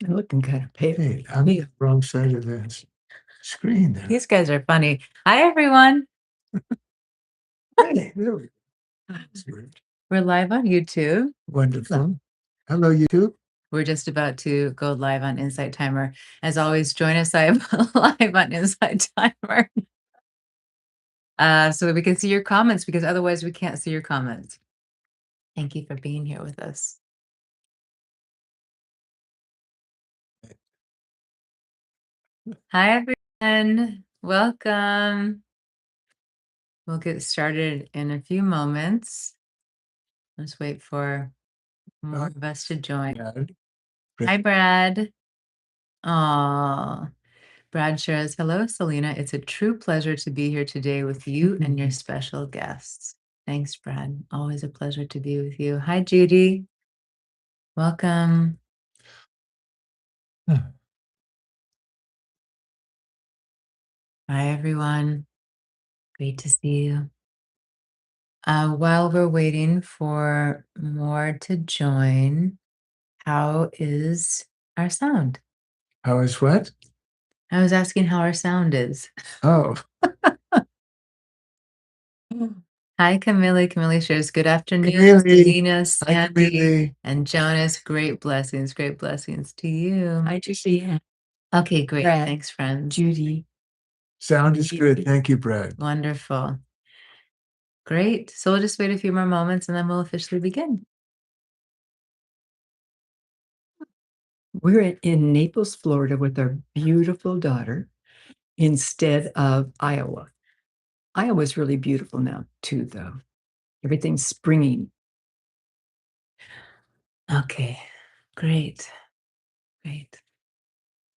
I'm looking kind of pale. Hey, I'm on the wrong side of the screen there. These guys are funny. Hi, everyone. Hey, there we go. We're live on YouTube. Wonderful. Hello, YouTube. We're just about to go live on Insight Timer. As always, join us live on Insight Timer. So that we can see your comments, because otherwise we can't see your comments. Thank you for being here with us. Hi, everyone. Welcome. We'll get started in a few moments. Let's wait for more of us to join. Hi, Brad. Oh, Brad shares, hello, Selena. It's a true pleasure to be here today with you and your special guests. Thanks, Brad. Always a pleasure to be with you. Hi, Judy. Welcome. Hi, everyone. Great to see you. While we're waiting for more to join, how is our sound? How is what? I was asking how our sound is. Oh. Hi, Camille. Camille shares, good afternoon, Selena, Sandy, and Jonas. Great blessings to you. Hi, Judy. Okay, great. Brad. Thanks, friends. Judy. Sound is good. Thank you, Brad. Wonderful. Great. So we'll just wait a few more moments and then we'll officially begin. We're in Naples, Florida with our beautiful daughter instead of Iowa. Iowa's really beautiful now, too, though. Everything's springing. Okay, great.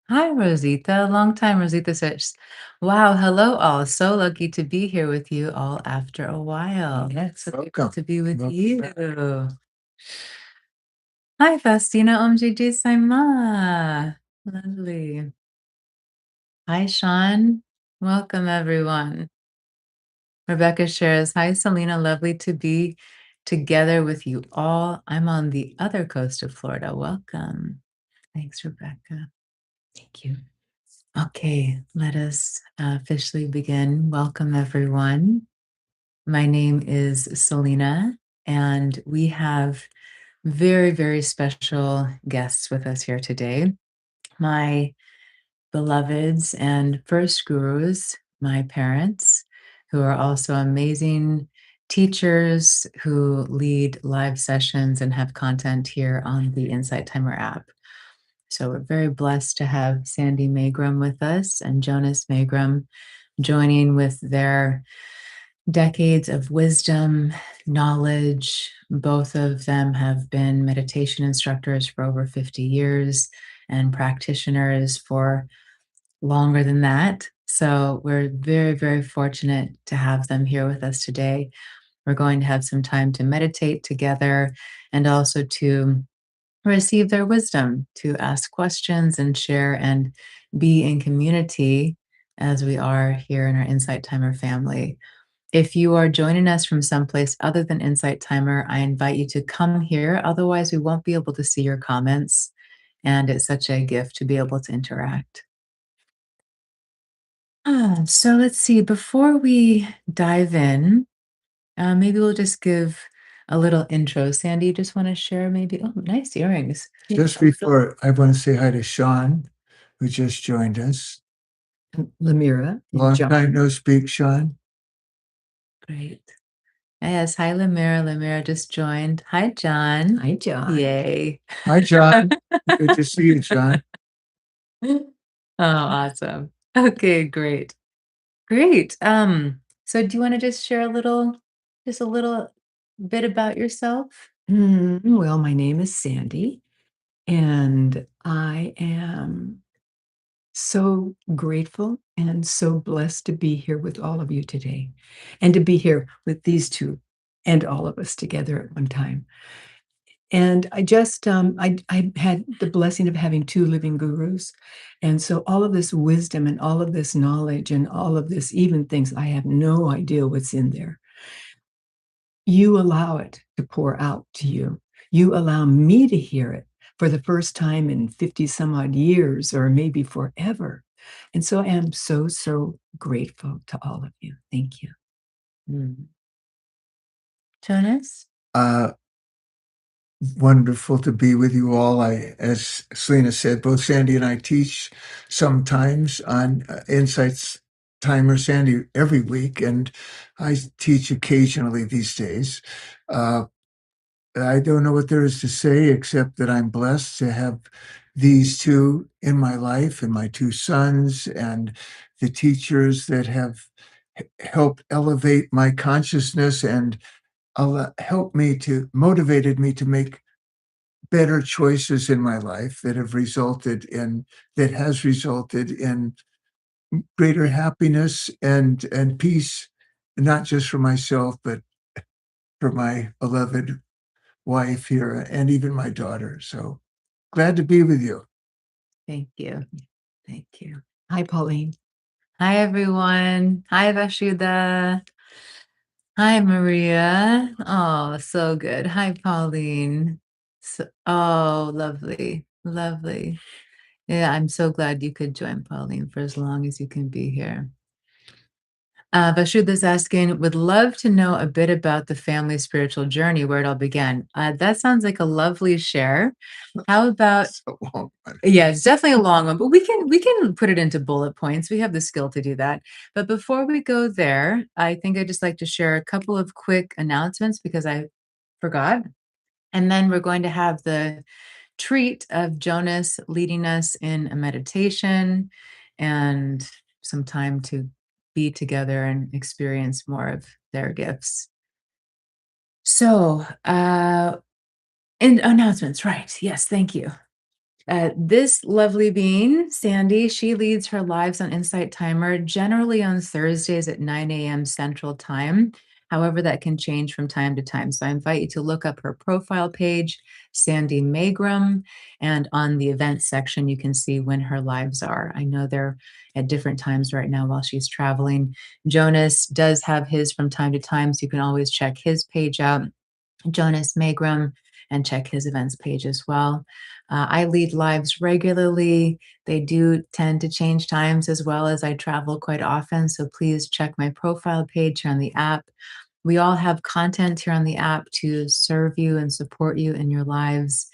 Hi, Rosita. Long time, Rosita says, wow, hello all. So lucky to be here with you all after a while. Yes, welcome to be with you. Back. Hi, Fastina Omjiji Saima. Lovely. Hi, Sean. Welcome, everyone. Rebecca shares, hi, Selena. Lovely to be together with you all. I'm on the other coast of Florida. Welcome. Thanks, Rebecca. Thank you. Okay, let us officially begin. Welcome, everyone. My name is Selena, and we have very, very special guests with us here today. My beloveds and first gurus, my parents, who are also amazing teachers who lead live sessions and have content here on the Insight Timer app. So we're very blessed to have Sandy Magram with us and Jonas Magram joining with their decades of wisdom, knowledge. Both of them have been meditation instructors for over 50 years and practitioners for longer than that. So we're very, very fortunate to have them here with us today. We're going to have some time to meditate together and also to receive their wisdom, to ask questions and share and be in community as we are here in our Insight Timer family. If you are joining us from someplace other than Insight Timer, I invite you to come here. Otherwise, we won't be able to see your comments. And it's such a gift to be able to interact. So let's see, before we dive in, maybe we'll just give a little intro. Sandy, you just want to share maybe, oh, nice earrings. Just before, I want to say hi to Sean, who just joined us. Lamira. Long time no speak, Sean. Great. Yes, hi, Lamira. Lamira just joined. Hi, John. Hi, John. Yay. Hi, John. Good to see you, John. Oh, awesome. Okay, great. Great. So do you want to just share a little bit about yourself? Well, my name is Sandy, and I am so grateful and so blessed to be here with all of you today, and to be here with these two and all of us together at one time. And I just, I had the blessing of having two living gurus. And so all of this wisdom and all of this knowledge and all of this, even things I have no idea what's in there, you allow it to pour out to you. You allow me to hear it for the first time in 50 some odd years, or maybe forever. And so I am so, so grateful to all of you. Thank you. Jonas? Wonderful to be with you all. As Selena said, both Sandy and I teach sometimes on Insights Timer, Sandy every week, and I teach occasionally these days. I don't know what there is to say except that I'm blessed to have these two in my life, and my two sons, and the teachers that have helped elevate my consciousness and helped me to motivated me to make better choices in my life that has resulted in greater happiness and peace, not just for myself, but for my beloved wife here and even my daughter. So glad to be with you. Thank you. Thank you. Hi, Pauline. Hi, everyone. Hi, Vashuda. Hi, Maria. Oh, so good. Hi, Pauline. Oh, lovely. Lovely. Yeah, I'm so glad you could join, Pauline, for as long as you can be here. Vashuda's asking, would love to know a bit about the family spiritual journey, where it all began. That sounds like a lovely share. How about So long. yeah, it's definitely a long one, but we can put it into bullet points. We have the skill to do that. But before we go there, I think I'd just like to share a couple of quick announcements because I forgot. And then we're going to have the treat of Jonas leading us in a meditation and some time to be together and experience more of their gifts. So, and announcements, right? Yes, thank you. This lovely being, Sandy, she leads her lives on Insight Timer generally on Thursdays at 9 a.m. Central Time. However, that can change from time to time. So I invite you to look up her profile page, Sandy Magram, and on the events section, you can see when her lives are. I know they're at different times right now while she's traveling. Jonas does have his from time to time, so you can always check his page out, Jonas Magram, and check his events page as well. I lead lives regularly. They do tend to change times as well as I travel quite often. So please check my profile page here on the app. We all have content here on the app to serve you and support you in your lives.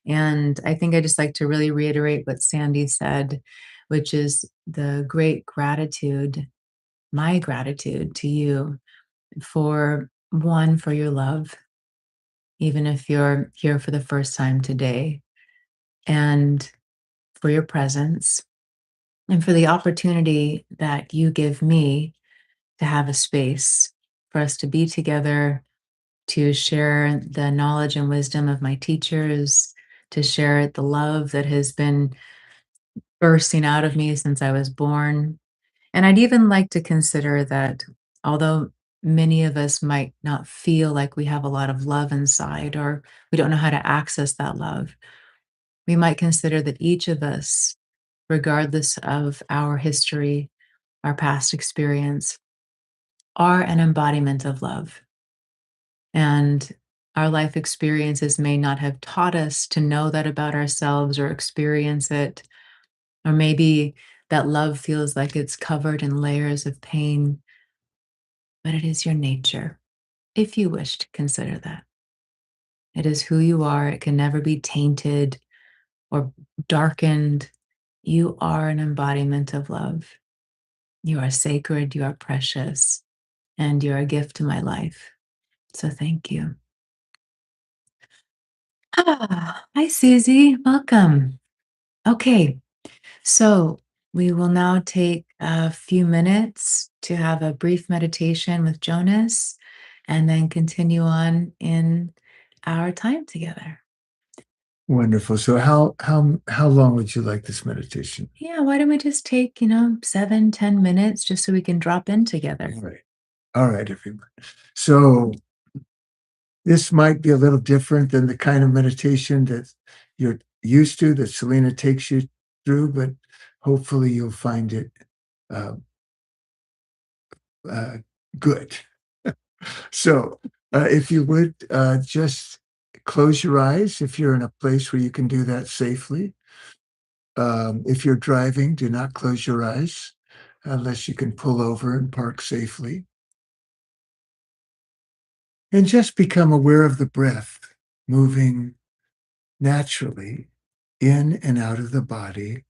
And I think I just like to really reiterate what Sandy said, which is the great gratitude, my gratitude to you for one, for your love, even if you're here for the first time today, and for your presence, and for the opportunity that you give me to have a space for us to be together, to share the knowledge and wisdom of my teachers, to share the love that has been bursting out of me since I was born. And I'd even like to consider that although many of us might not feel like we have a lot of love inside, or we don't know how to access that love, we might consider that each of us, regardless of our history, our past experience, are an embodiment of love. And our life experiences may not have taught us to know that about ourselves or experience it, or maybe that love feels like it's covered in layers of pain, but it is your nature, if you wish to consider that. It is who you are. It can never be tainted or darkened. You are an embodiment of love. You are sacred, you are precious, and you're a gift to my life. So thank you. Hi, Susie. Welcome. Okay, so we will now take a few minutes to have a brief meditation with Jonas and then continue on in our time together. Wonderful. So how long would you like this meditation? Yeah, why don't we just take, 7, 10 minutes just so we can drop in together? All right. All right, everyone. So this might be a little different than the kind of meditation that you're used to, that Selena takes you through, but hopefully you'll find it uh, good. So if you would just close your eyes if you're in a place where you can do that safely. If you're driving, do not close your eyes unless you can pull over and park safely. And just become aware of the breath moving naturally in and out of the body.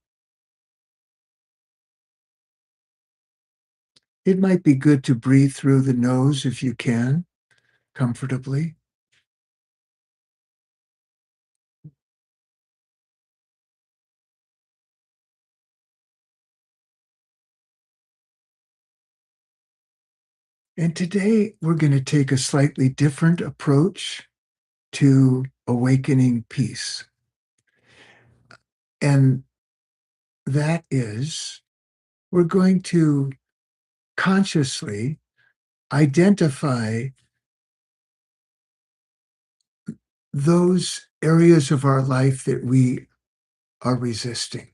It might be good to breathe through the nose if you can, comfortably. And today we're going to take a slightly different approach to awakening peace. And that is, we're going to consciously identify those areas of our life that we are resisting.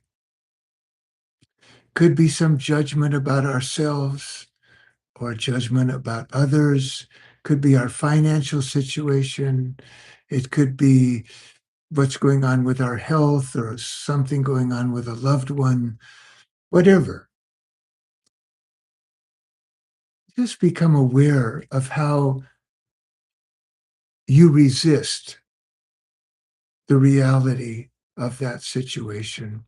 Could be some judgment about ourselves or judgment about others, could be our financial situation, it could be what's going on with our health or something going on with a loved one, whatever. Just become aware of how you resist the reality of that situation.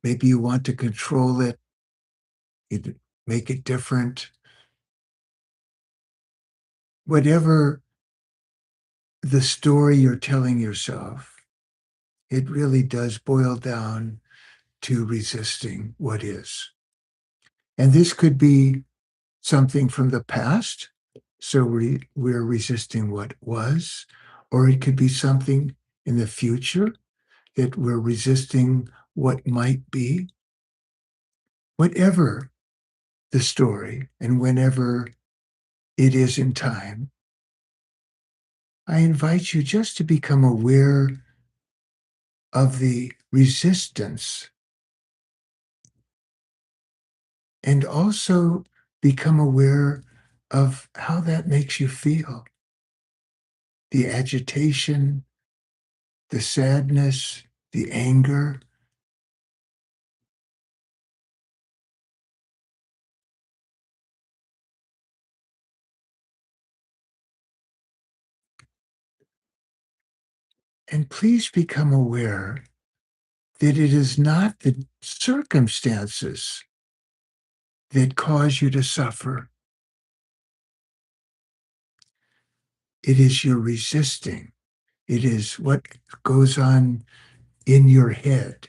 Maybe you want to control it, you make it different. Whatever the story you're telling yourself, it really does boil down to resisting what is. And this could be something from the past, so we're resisting what was, or it could be something in the future that we're resisting what might be. Whatever the story and whenever it is in time, I invite you just to become aware of the resistance and also become aware of how that makes you feel. The agitation, the sadness, the anger. And please become aware that it is not the circumstances that cause you to suffer. It is your resisting. It is what goes on in your head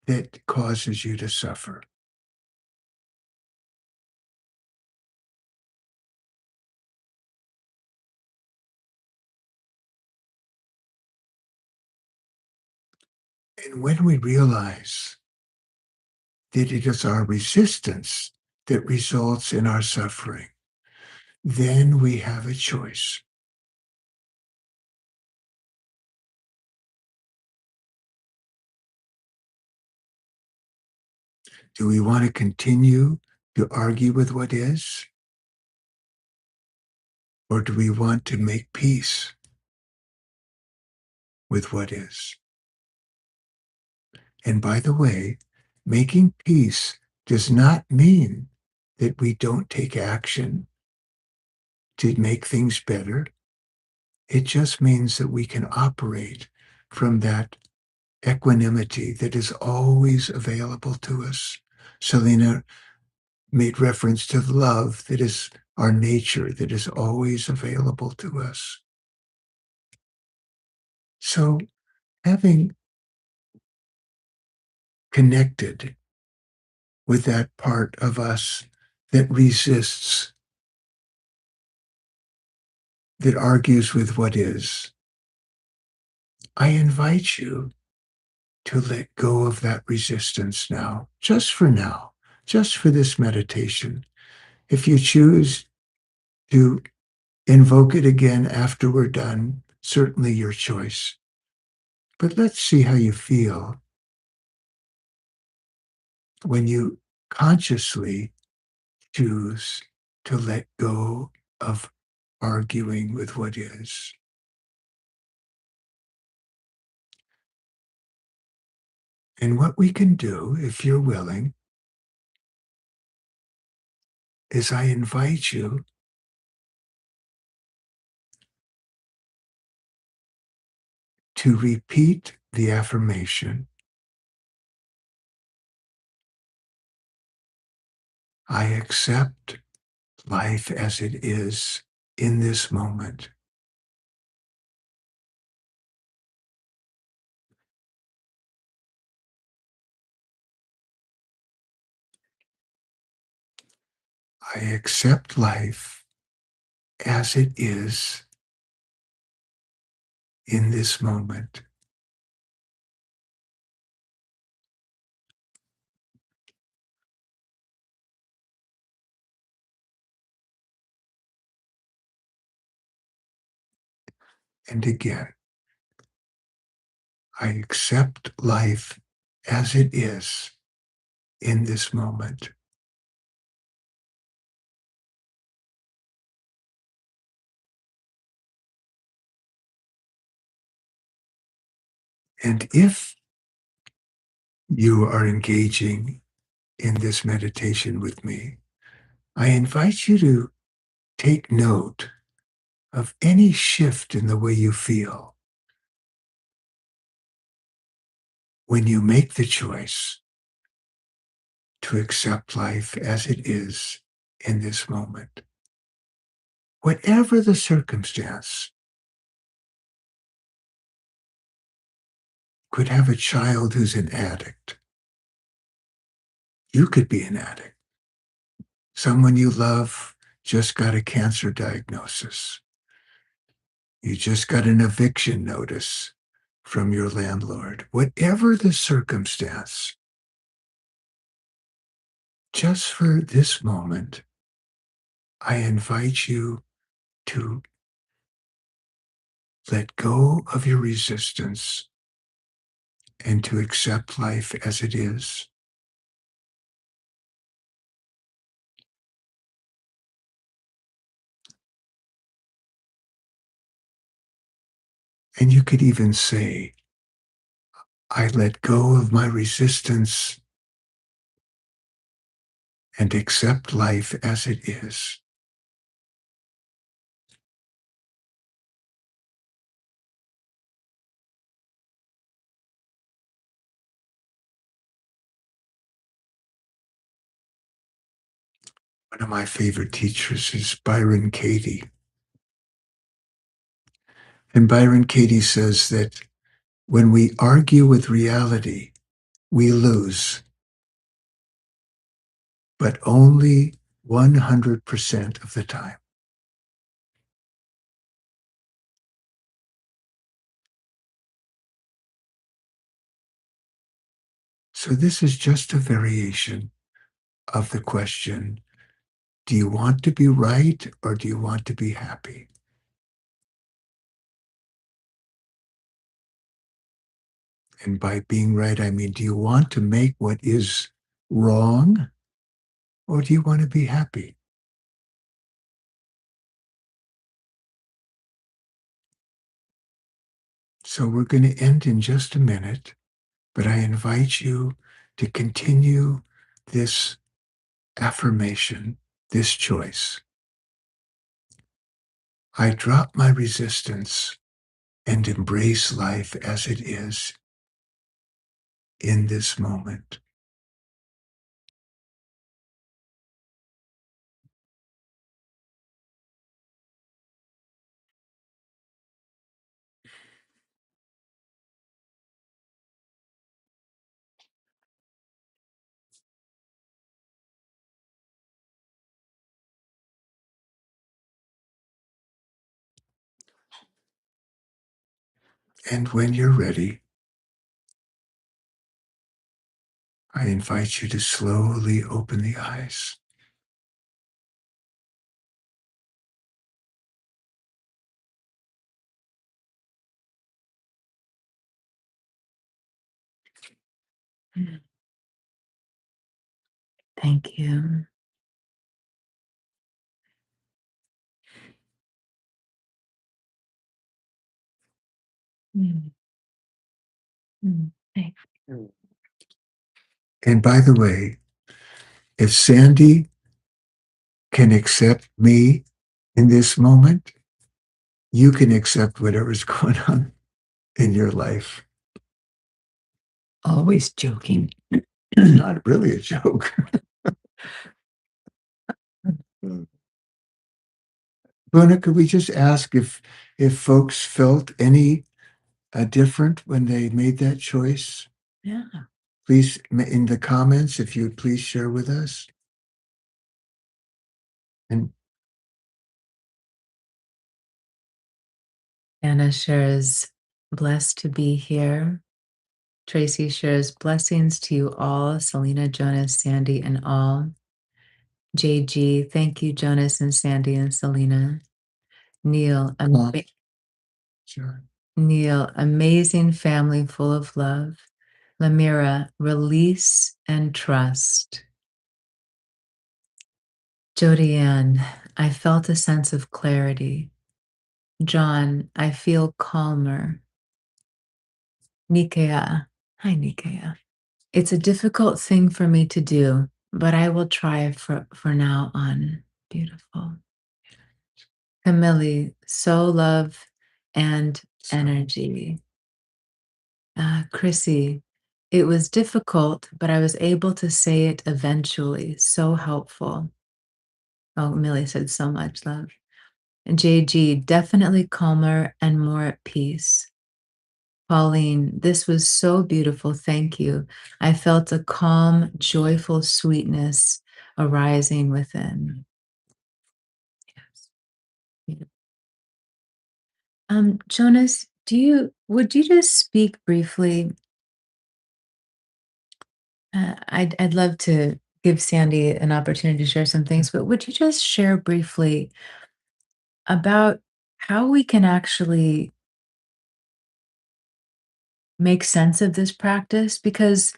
that causes you to suffer. And when we realize that it is our resistance that results in our suffering, then we have a choice. Do we want to continue to argue with what is? Or do we want to make peace with what is? And by the way, making peace does not mean that we don't take action to make things better. It just means that we can operate from that equanimity that is always available to us. Selena made reference to love that is our nature, that is always available to us. So, having connected with that part of us that resists, that argues with what is, I invite you to let go of that resistance now, just for this meditation. If you choose to invoke it again after we're done, certainly your choice. But let's see how you feel when you consciously choose to let go of arguing with what is. And what we can do, if you're willing, is I invite you to repeat the affirmation, I accept life as it is in this moment. I accept life as it is in this moment. And again, I accept life as it is in this moment. And if you are engaging in this meditation with me, I invite you to take note of any shift in the way you feel when you make the choice to accept life as it is in this moment. Whatever the circumstance, could have a child who's an addict. You could be an addict. Someone you love just got a cancer diagnosis. You just got an eviction notice from your landlord. Whatever the circumstance, just for this moment, I invite you to let go of your resistance and to accept life as it is. And you could even say, I let go of my resistance and accept life as it is. One of my favorite teachers is Byron Katie. And Byron Katie says that when we argue with reality, we lose, but only 100% of the time. So this is just a variation of the question, do you want to be right or do you want to be happy? And by being right, I mean, do you want to make what is wrong or do you want to be happy? So we're going to end in just a minute, but I invite you to continue this affirmation, this choice. I drop my resistance and embrace life as it is in this moment. And when you're ready, I invite you to slowly open the eyes. Thank you. Mm. Thank you. And by the way, if Sandy can accept me in this moment, you can accept whatever's going on in your life. Always joking. It's not really a joke. Buna, could we just ask if folks felt any different when they made that choice? Yeah. Please, in the comments, if you would please share with us. And Anna shares, blessed to be here. Tracy shares, blessings to you all, Selena, Jonas, Sandy, and all. JG, thank you, Jonas and Sandy and Selena. Neil, sure. Neil, amazing family full of love. Lamira, release and trust. Jody Ann, I felt a sense of clarity. John, I feel calmer. Nikea, hi Nikea. It's a difficult thing for me to do, but I will try for now on. Beautiful. Camille, so love and energy. Chrissy, it was difficult, but I was able to say it eventually. So helpful. Oh, Millie said so much love. And JG, definitely calmer and more at peace. Pauline, this was so beautiful. Thank you. I felt a calm, joyful sweetness arising within. Yes. Jonas, would you just speak briefly? I'd love to give Sandy an opportunity to share some things, but would you just share briefly about how we can actually make sense of this practice? Because,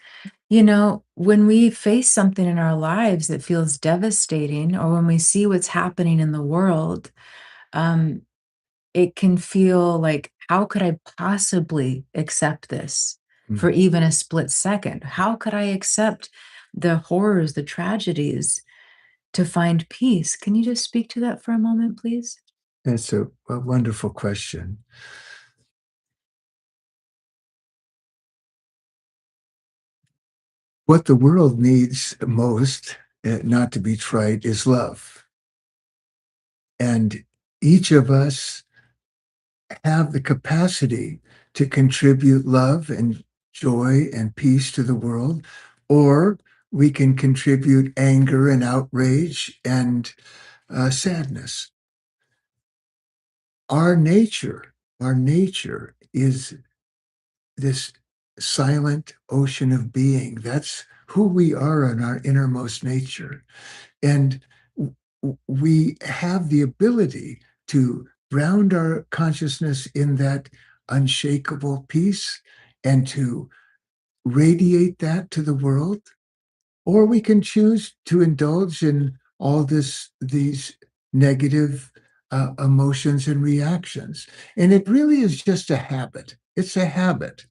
when we face something in our lives that feels devastating, or when we see what's happening in the world, um, it can feel like, how could I possibly accept this for even a split second? How could I accept the horrors, the tragedies to find peace? Can you just speak to that for a moment, please? That's a wonderful question. What the world needs most, not to be trite, is love. And each of us have the capacity to contribute love and joy and peace to the world, or we can contribute anger and outrage and sadness. Our nature is this silent ocean of being. That's who we are in our innermost nature. And we have the ability to ground our consciousness in that unshakable peace and to radiate that to the world, or we can choose to indulge in all these negative emotions and reactions. And it really is just a habit. It's a habit.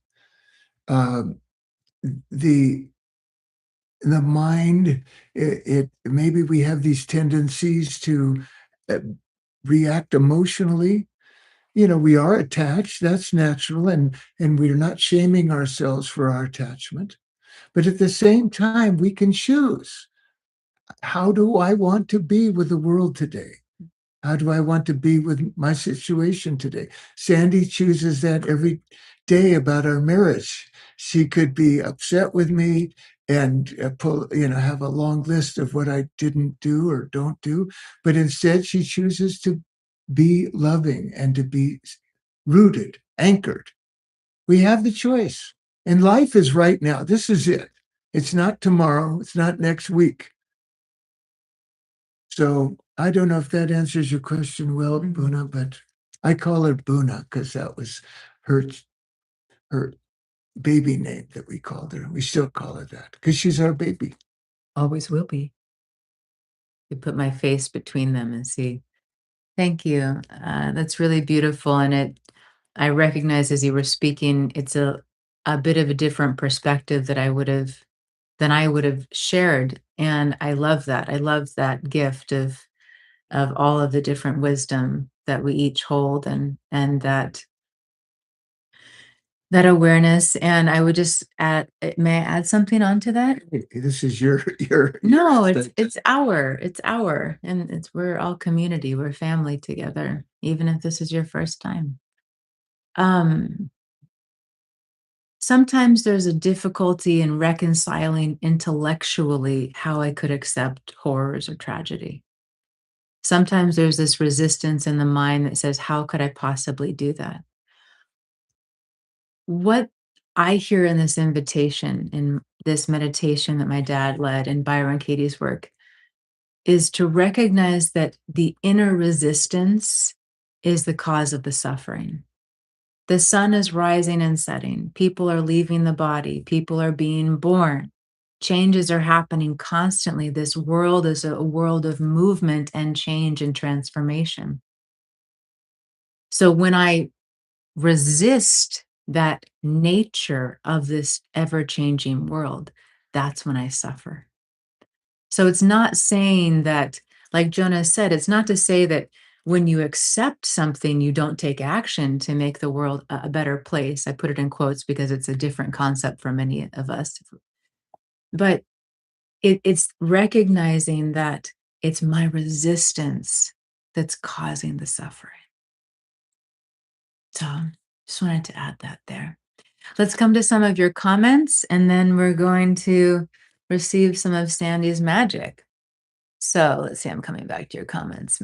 Um, the the mind, it maybe we have these tendencies to uh, react emotionally. We are attached. That's natural, and we're not shaming ourselves for our attachment. But at the same time, we can choose. How do I want to be with the world today? How do I want to be with my situation today? Sandy chooses that every day about our marriage. She could be upset with me and have a long list of what I didn't do or don't do, but instead she chooses to be loving and to be rooted, anchored. We have the choice. And life is right now. This is it. It's not tomorrow. It's not next week. So I don't know if that answers your question well, Buna, but I call her Buna because that was her her baby name that we called her. We still call her that because she's our baby. Always will be. You put my face between them and see. Thank you. That's really beautiful. And I recognize as you were speaking, it's a bit of a different perspective that I would have than I would have shared. And I love that. I love that gift of all of the different wisdom that we each hold, and that awareness. And I would just add, may I add something onto that? This is your No, statement. it's our, and we're all community, we're family together, even if this is your first time. Um, Sometimes there's a difficulty in reconciling intellectually how I could accept horrors or tragedy. Sometimes there's this resistance in the mind that says, how could I possibly do that? What I hear in this invitation, in this meditation that my dad led in Byron Katie's work, is to recognize that the inner resistance is the cause of the suffering. The sun is rising and setting. People are leaving the body. People are being born. Changes are happening constantly. This world is a world of movement and change and transformation. So when I resist that nature of this ever changing world, that's when I suffer. So it's not saying that, like Jonas said, it's not to say that when you accept something, you don't take action to make the world a better place. I put it in quotes because it's a different concept for many of us. But it's recognizing that it's my resistance that's causing the suffering. So just wanted to add that there. Let's come to some of your comments, and then we're going to receive some of Sandy's magic. So let's see, I'm coming back to your comments.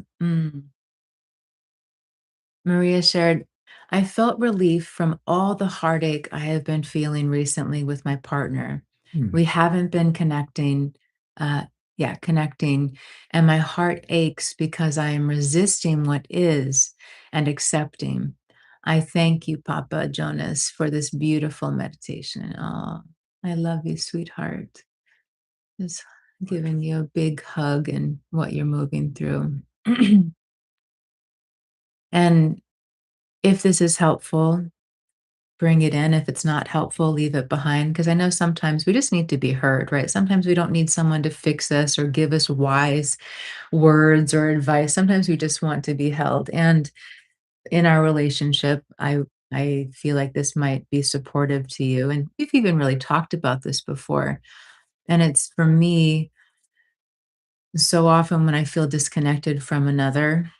Maria shared, I felt relief from all the heartache I have been feeling recently with my partner. We haven't been connecting, uh, connecting, and my heart aches because I am resisting what is and accepting. I thank you, Papa Jonas, for this beautiful meditation. Oh, I love you, sweetheart. Just giving you a big hug and what you're moving through. And if this is helpful, bring it in. If it's not helpful, leave it behind. Because I know sometimes we just need to be heard, right? Sometimes we don't need someone to fix us or give us wise words or advice. Sometimes we just want to be held. And in our relationship, I feel like this might be supportive to you. And we've even really talked about this before. And it's for me, so often when I feel disconnected from another,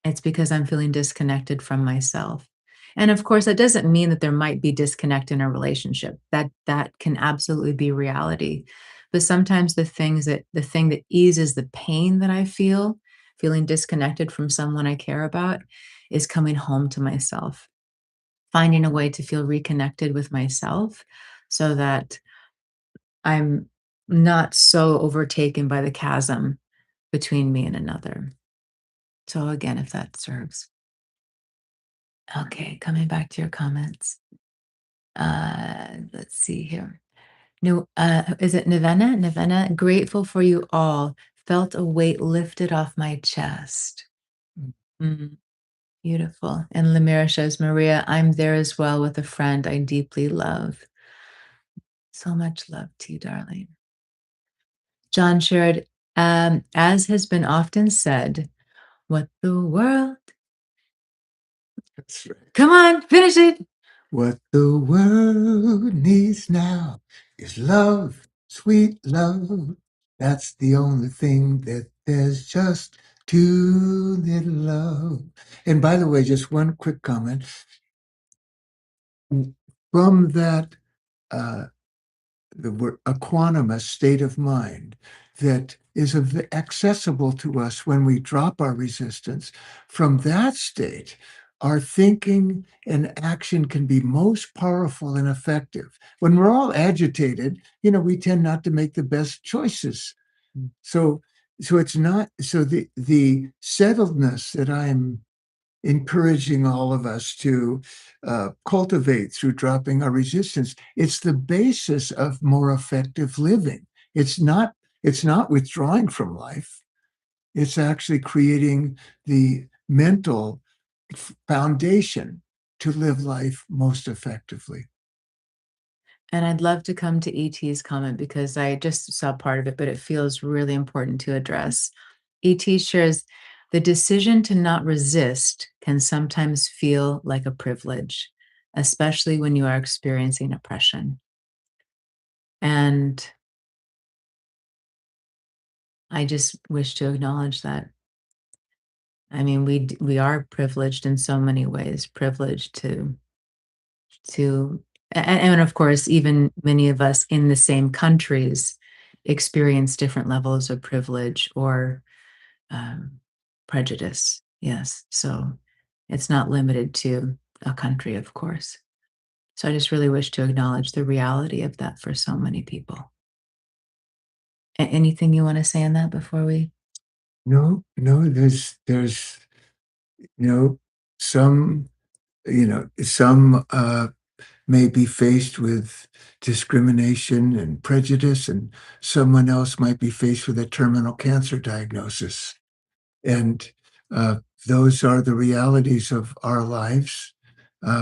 it's because I'm feeling disconnected from myself. And of course, that doesn't mean that there might be disconnect in a relationship. That can absolutely be reality. But sometimes the thing that eases the pain that I feel, feeling disconnected from someone I care about, is coming home to myself, finding a way to feel reconnected with myself so that I'm not so overtaken by the chasm between me and another. So again, if that serves. Okay, coming back to your comments. Let's see here. No, is it Nivena? Nivena, grateful for you all. Felt a weight lifted off my chest. Mm, beautiful. And Lemira shows Maria, I'm there as well with a friend I deeply love. So much love to you, darling. John shared, as has been often said, what the world. That's right. Come on, finish it. What the world needs now is love, sweet love. That's the only thing that there's just too little of. And by the way, just one quick comment. From that, the word equanimous state of mind that is accessible to us when we drop our resistance, from that state, our thinking and action can be most powerful and effective. When we're all agitated, we tend not to make the best choices. So, it's not so the settledness that I'm encouraging all of us to cultivate through dropping our resistance. It's the basis of more effective living. It's not. It's not withdrawing from life. It's actually creating the mental foundation to live life most effectively. And I'd love to come to ET's comment because I just saw part of it, but it feels really important to address. ET shares the decision to not resist can sometimes feel like a privilege, especially when you are experiencing oppression. And I just wish to acknowledge that. I mean, we are privileged in so many ways, privileged to and of course, even many of us in the same countries experience different levels of privilege or um, prejudice. Yes, so it's not limited to a country, of course. So I just really wish to acknowledge the reality of that for so many people. Anything you want to say on that before we? No, no, there's some some may be faced with discrimination and prejudice, and someone else might be faced with a terminal cancer diagnosis. And uh, those are the realities of our lives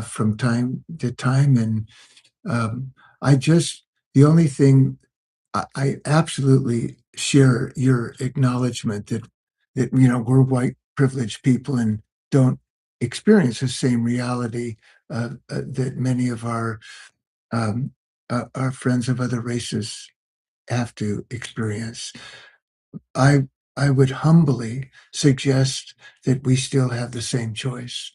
from time to time. And um, I just, the only thing I absolutely share your acknowledgement that we're white privileged people and don't experience the same reality that many of our friends of other races have to experience. I I would humbly suggest that we still have the same choice.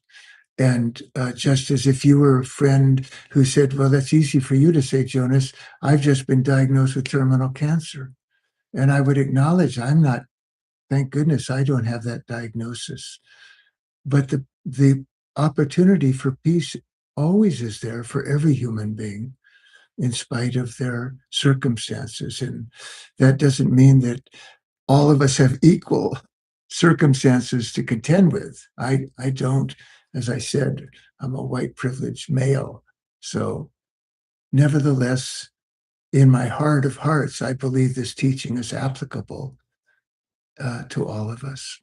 And just as if you were a friend who said, "Well, that's easy for you to say, Jonas. I've just been diagnosed with terminal cancer," and I would acknowledge I'm not. Thank goodness I don't have that diagnosis. But the opportunity for peace always is there for every human being, in spite of their circumstances. And that doesn't mean that all of us have equal circumstances to contend with. I don't, as I said, I'm a white privileged male. So, nevertheless, in my heart of hearts, I believe this teaching is applicable to all of us.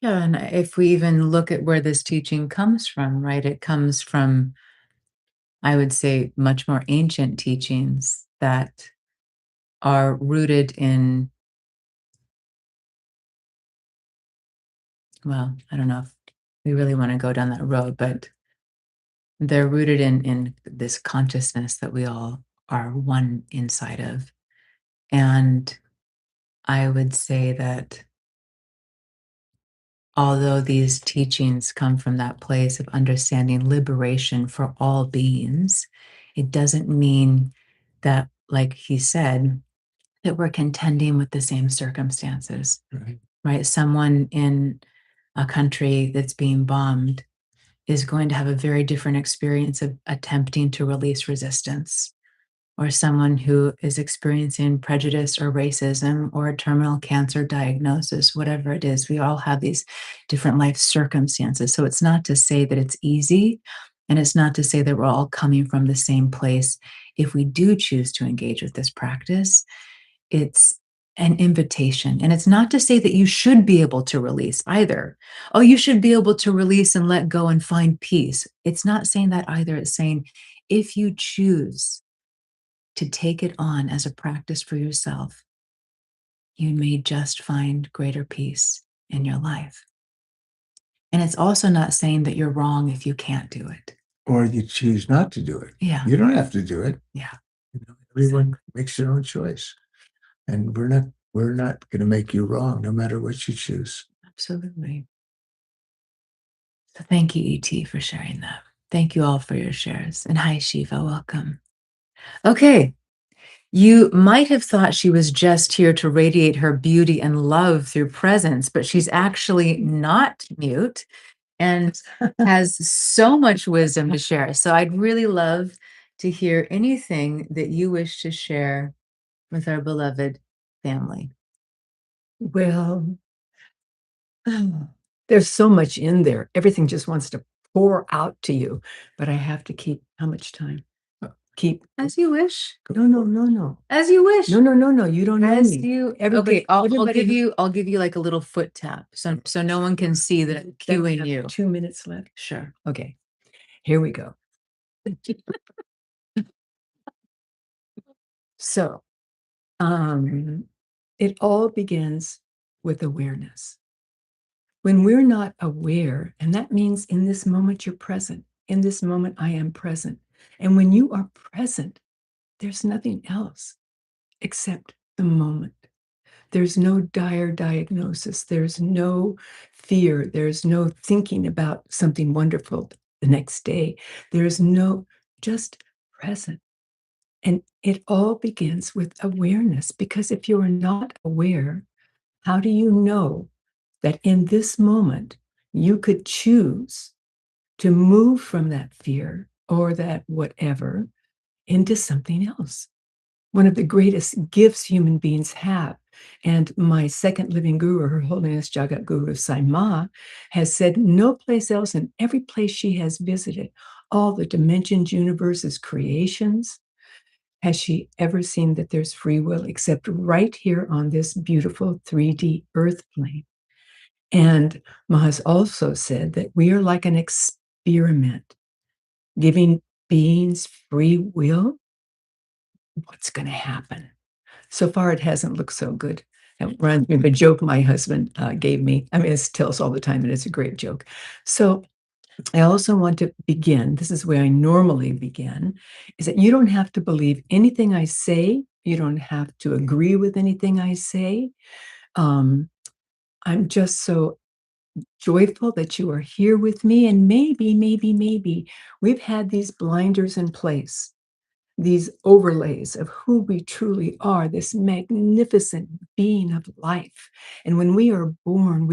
Yeah, and if we even look at where this teaching comes from, right? It comes from, I would say, much more ancient teachings that are rooted in, well, I don't know if we really want to go down that road, but they're rooted in this consciousness that we all are one inside of. And I would say that although these teachings come from that place of understanding liberation for all beings, it doesn't mean that, like he said, that we're contending with the same circumstances, Right. right? Someone in a country that's being bombed is going to have a very different experience of attempting to release resistance, or someone who is experiencing prejudice or racism or a terminal cancer diagnosis, whatever it is. We all have these different life circumstances. So it's not to say that it's easy, and it's not to say that we're all coming from the same place. If we do choose to engage with this practice, it's an invitation. And it's not to say that you should be able to release either. Oh, you should be able to release and let go and find peace. It's not saying that either. It's saying if you choose to take it on as a practice for yourself, you may just find greater peace in your life. And it's also not saying that you're wrong if you can't do it. Or you choose not to do it. Yeah. You don't have to do it. Yeah. Everyone makes their own choice. And we're not going to make you wrong no matter what you choose. Absolutely. So thank you, ET, for sharing that. Thank you all for your shares. And hi, Shiva, welcome. Okay. You might have thought she was just here to radiate her beauty and love through presence, but she's actually not mute and has so much wisdom to share. So I'd really love to hear anything that you wish to share with our beloved family. Well, there's so much in there. Everything just wants to pour out to you, but I have to keep how much time? Keep As you wish. no, no, no, no. As you wish. No, no, no, no. You don't know As me. you Everybody, okay, I'll everybody give you like a little foot tap so no one can see that I'm that we cueing have you. 2 minutes left. Sure. Okay. Here we go. So, it all begins with awareness. When we're not aware, and that means in this moment you're present, in this moment I am present. And when you are present, there's nothing else except the moment. There's no dire diagnosis. There's no fear. There's no thinking about something wonderful the next day. There's no, just present. And it all begins with awareness, because if you are not aware, how do you know that in this moment you could choose to move from that fear or that whatever into something else? One of the greatest gifts human beings have. And my second living guru, Her Holiness Jagat Guru Sai Ma, has said no place else, in every place she has visited, all the dimensions, universes, creations, has she ever seen that there's free will except right here on this beautiful 3D earth plane. And Ma has also said that we are like an experiment, giving beings free will. What's going to happen? So far, it hasn't looked so good. It reminds me of a joke my husband gave me. I mean, it tells all the time, and it's a great joke. So I also want to begin, this is where I normally begin, is that you don't have to believe anything I say. You don't have to agree with anything I say. I'm just so joyful that you are here with me. And maybe we've had these blinders in place, these overlays of who we truly are, this magnificent being of life. And when we are born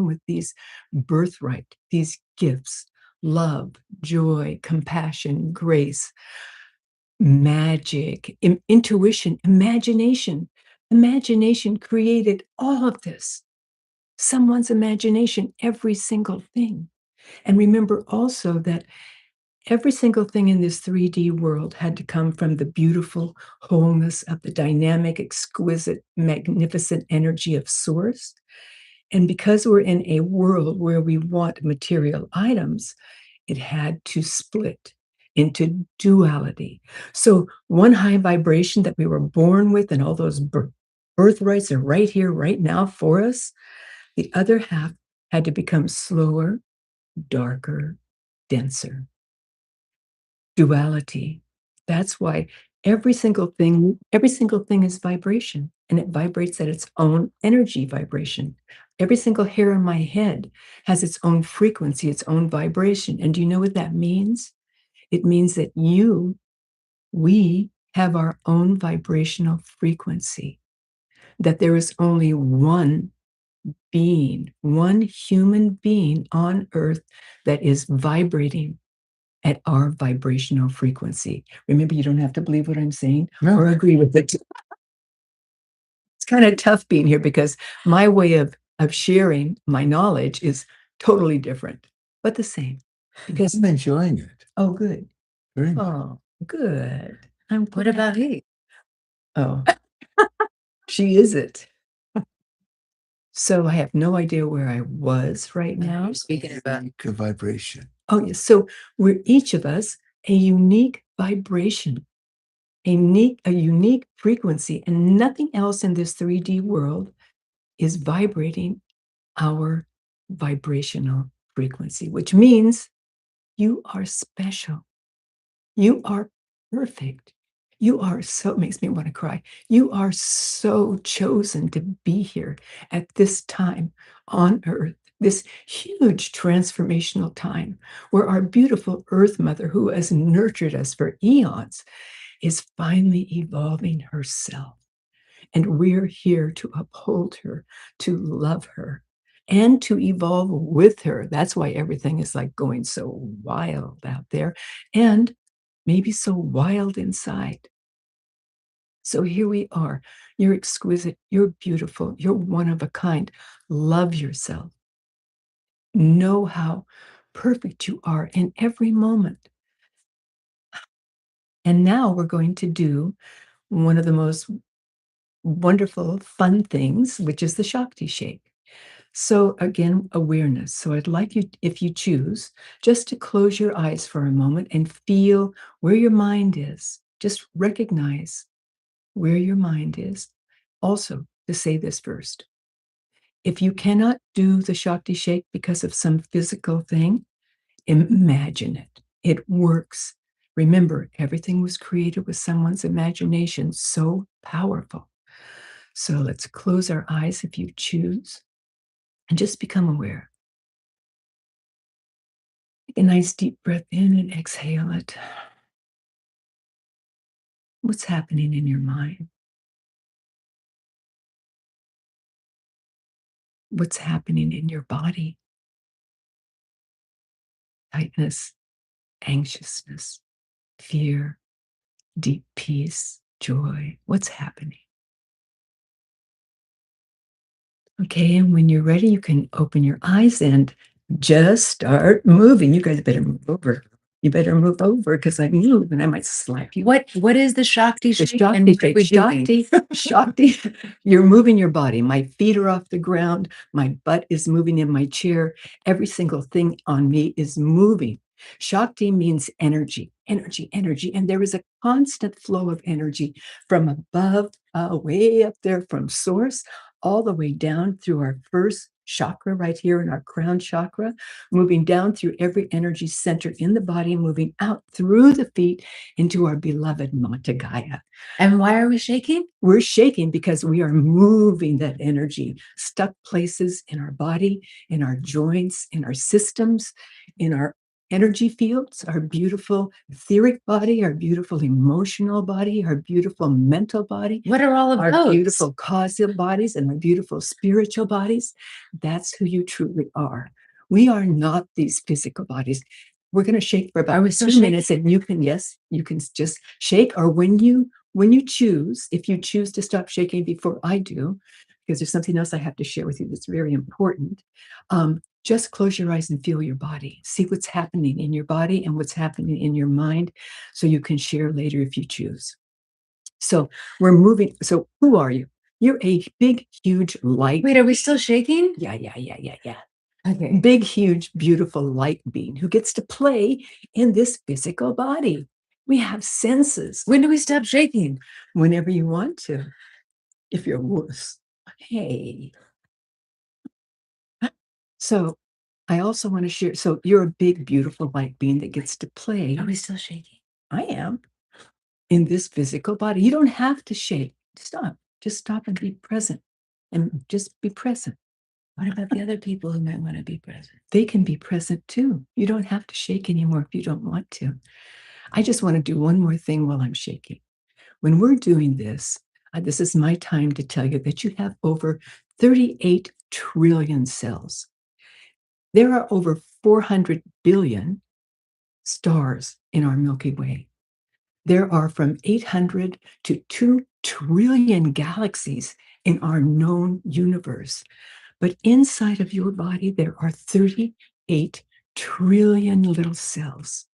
with these birthright, these gifts: love, joy, compassion, grace, magic, intuition, imagination. Imagination created all of this. Someone's imagination, every single thing. And remember also that every single thing in this 3D world had to come from the beautiful wholeness of the dynamic, exquisite, magnificent energy of Source. And because we're in a world where we want material items, it had to split into duality. So, one high vibration that we were born with, and all those birthrights are right here, right now for us. The other half had to become slower, darker, denser. Duality. That's why every single thing is vibration, and it vibrates at its own energy vibration. Every single hair on my head has its own frequency, its own vibration. And do you know what that means? It means that we have our own vibrational frequency, that there is only one being, one human being on earth that is vibrating at our vibrational frequency. Remember, you don't have to believe what I'm saying or agree with it. It's kind of tough being here because my way of sharing my knowledge is totally different, but the same. Because I'm enjoying it. Oh, good. Very much. Oh, good. What about he? Oh, she is it. So I have no idea where I was right now. Speaking about The vibration. Oh, yes. So we're each of us a unique vibration, a unique frequency, and nothing else in this 3D world is vibrating our vibrational frequency, which means you are special. You are perfect. You are so, it makes me want to cry. You are so chosen to be here at this time on earth, this huge transformational time where our beautiful Earth Mother, who has nurtured us for eons, is finally evolving herself. And we're here to uphold her, to love her, and to evolve with her. That's why everything is like going so wild out there and maybe so wild inside. So here we are. You're exquisite. You're beautiful. You're one of a kind. Love yourself. Know how perfect you are in every moment. And now we're going to do one of the most wonderful, fun things, which is the Shakti Shake. So again, awareness. So I'd like you, if you choose, just to close your eyes for a moment and feel where your mind is. Just recognize where your mind is. Also, to say this first. If you cannot do the Shakti shake because of some physical thing, imagine it. It works. Remember, everything was created with someone's imagination, so powerful. So let's close our eyes if you choose and just become aware. Take a nice deep breath in and exhale it. What's happening in your mind? What's happening in your body? Tightness, anxiousness, fear, deep peace, joy. What's happening? Okay, and when you're ready, you can open your eyes and just start moving. You guys better move over. You better move over because I move and I might slap you. What is the Shakti The shake? Shakti And shake. Shakti. You're moving your body. My feet are off the ground. My butt is moving in my chair. Every single thing on me is moving. Shakti means energy, energy, energy. And there is a constant flow of energy from above, way up there from source, all the way down through our first chakra right here in our crown chakra, moving down through every energy center in the body, moving out through the feet into our beloved Mata Gaya. And why are we shaking? We're shaking because we are moving that energy, stuck places in our body, in our joints, in our systems, in our energy fields, our beautiful etheric body, our beautiful emotional body, our beautiful mental body. What are all of our those? beautiful causal bodies and our beautiful spiritual bodies. That's who you truly are. We are not these physical bodies. We're going to shake for about 2 minutes, and you can, yes, you can just shake, or when you choose, if you choose to stop shaking before I do, because there's something else I have to share with you that's very important, just close your eyes and feel your body. See what's happening in your body and what's happening in your mind so you can share later if you choose. So we're moving. So who are you? You're a big, huge light. Wait, are we still shaking? Yeah. Okay. Big, huge, beautiful light being who gets to play in this physical body. We have senses. When do we stop shaking? Whenever you want to. If you're wuss. Hey. So I also want to share. So you're a big, beautiful light being that gets to play. Are we still shaking? I am. In this physical body. You don't have to shake. Stop. Just stop and be present. And just be present. What about the other people who might want to be present? They can be present too. You don't have to shake anymore if you don't want to. I just want to do one more thing while I'm shaking. When we're doing this, this is my time to tell you that you have over 38 trillion cells. There are over 400 billion stars in our Milky Way. There are from 800 to 2 trillion galaxies in our known universe. But inside of your body, there are 38 trillion little cells.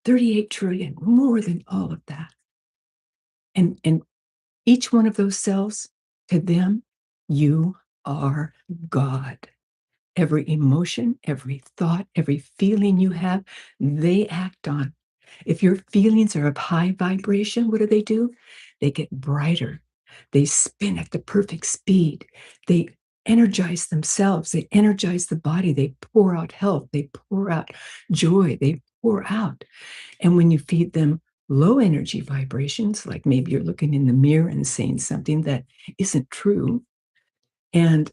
38 trillion, more than all of that. And each one of those cells, to them, you are God. Every emotion, every thought, every feeling you have, they act on. If your feelings are of high vibration, what do? They get brighter. They spin at the perfect speed. They energize themselves. They energize the body. They pour out health. They pour out joy. They pour out. And when you feed them low energy vibrations, like maybe you're looking in the mirror and saying something that isn't true, and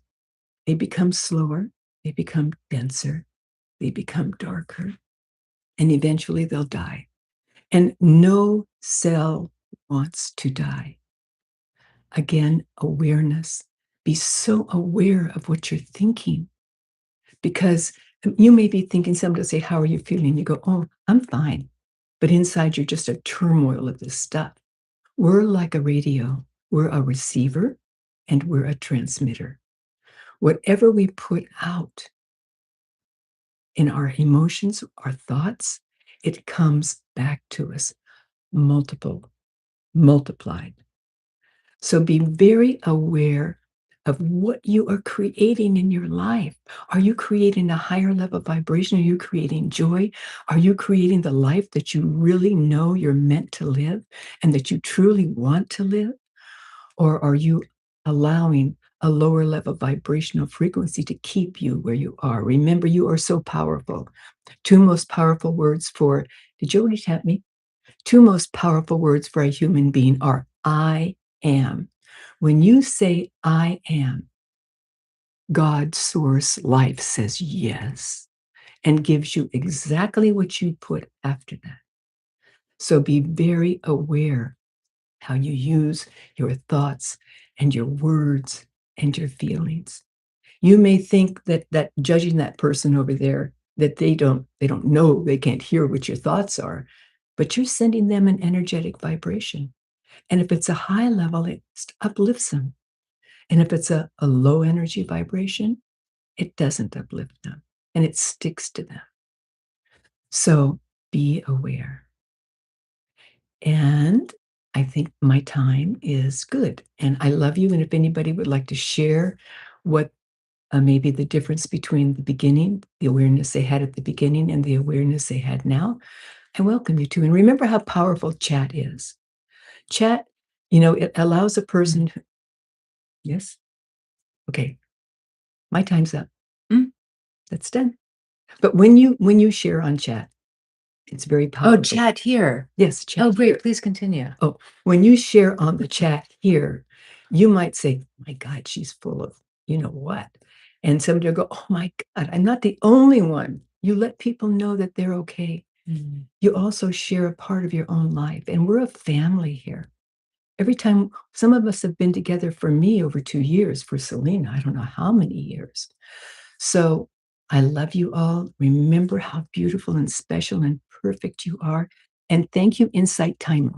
they become slower, they become denser, they become darker, and eventually they'll die. And no cell wants to die. Again, awareness. Be so aware of what you're thinking, because you may be thinking, somebody will say, how are you feeling? You go, oh, I'm fine. But inside you're just a turmoil of this stuff. We're like a radio. We're a receiver and we're a transmitter. Whatever we put out in our emotions, our thoughts, it comes back to us multiplied. So be very aware of what you are creating in your life. Are you creating a higher level vibration? Are you creating joy? Are you creating the life that you really know you're meant to live and that you truly want to live? Or are you allowing a lower level vibrational frequency to keep you where you are? Remember, you are so powerful. Two most powerful words for, did you already tap me? Two most powerful words for a human being are I am. When you say I am, God, source, life says yes and gives you exactly what you put after that. So be very aware how you use your thoughts and your words and your feelings. You may think that judging that person over there, that they don't know, they can't hear what your thoughts are, but you're sending them an energetic vibration. And if it's a high level, it uplifts them. And if it's a low energy vibration, it doesn't uplift them and it sticks to them. So be aware. And I think my time is good. And I love you. And if anybody would like to share what maybe the difference between the beginning, the awareness they had at the beginning, and the awareness they had now, I welcome you to. And remember how powerful chat is. Chat, it allows a person who, yes? Okay, my time's up. That's done. But when you share on chat, it's very powerful. Oh, chat here. Yes, chat. Oh, great. Here. Please continue. Oh, when you share on the chat here, you might say, my God, she's full of you know what. And somebody will go, oh my God, I'm not the only one. You let people know that they're okay. Mm. You also share a part of your own life. And we're a family here. Every time, some of us have been together for me over 2 years, for Selena, I don't know how many years. So I love you all. Remember how beautiful and special and perfect you are. And thank you, Insight Timer,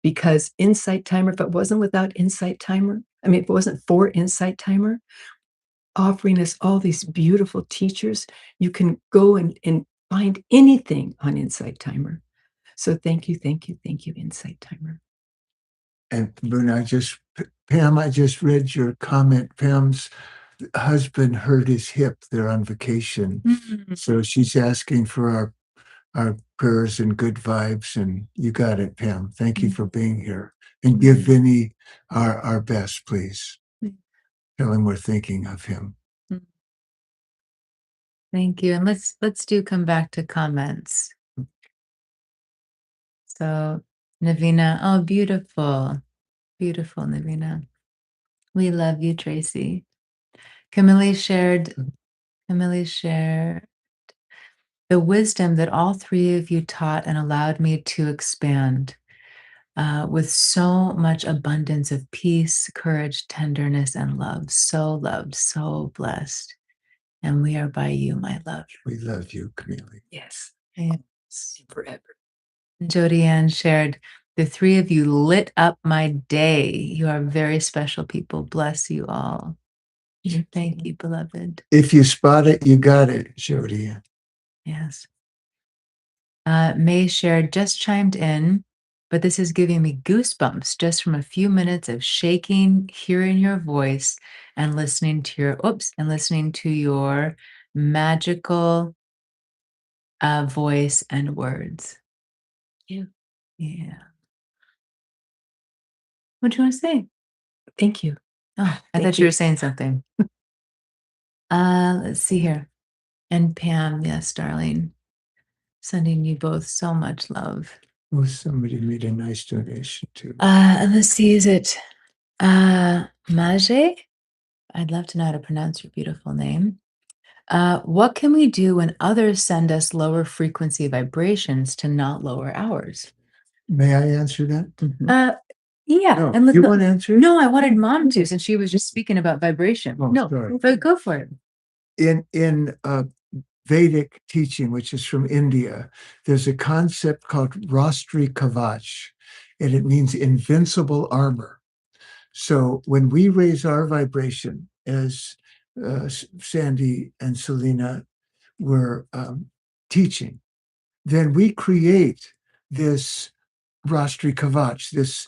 because Insight Timer, if it wasn't without Insight Timer, if it wasn't for Insight Timer, offering us all these beautiful teachers, you can go and find anything on Insight Timer. So thank you, Insight Timer. And Boone, Pam, I just read your comment. Pam's husband hurt his hip. They're on vacation. So she's asking for our prayers and good vibes. And you got it, Pam. Thank you for being here. And give Vinny our best, please. Tell him we're thinking of him. Thank you. And let's come back to comments. So Navina, oh, beautiful. Beautiful, Navina. We love you, Tracy. Camille shared the wisdom that all three of you taught and allowed me to expand with so much abundance of peace, courage, tenderness, and love. So loved, so blessed. And we are by you, my love. We love you, Camille. Yes. Yes. Forever. Jody Ann shared, the three of you lit up my day. You are very special people. Bless you all. Thank you, beloved. If you spot it, you got it, Jody. Yes. May shared, just chimed in, but this is giving me goosebumps just from a few minutes of shaking, hearing your voice, and listening to your magical voice and words. Yeah. What do you want to say? Thank you. Oh, I thought you were saying something. Let's see here. And Pam, yes, darling. Sending you both so much love. Oh, somebody made a nice donation too. Let's see, is it Mage? I'd love to know how to pronounce your beautiful name. What can we do when others send us lower frequency vibrations to not lower ours? May I answer that? Yeah. No, And you want to answer it? No, I wanted Mom to, since she was just speaking about vibration. Oh, no, sorry. but go for it. In Vedic teaching, which is from India, there's a concept called Rastri Kavach, and it means invincible armor. So when we raise our vibration, as Sandy and Selena were teaching, then we create this Rastri Kavach, this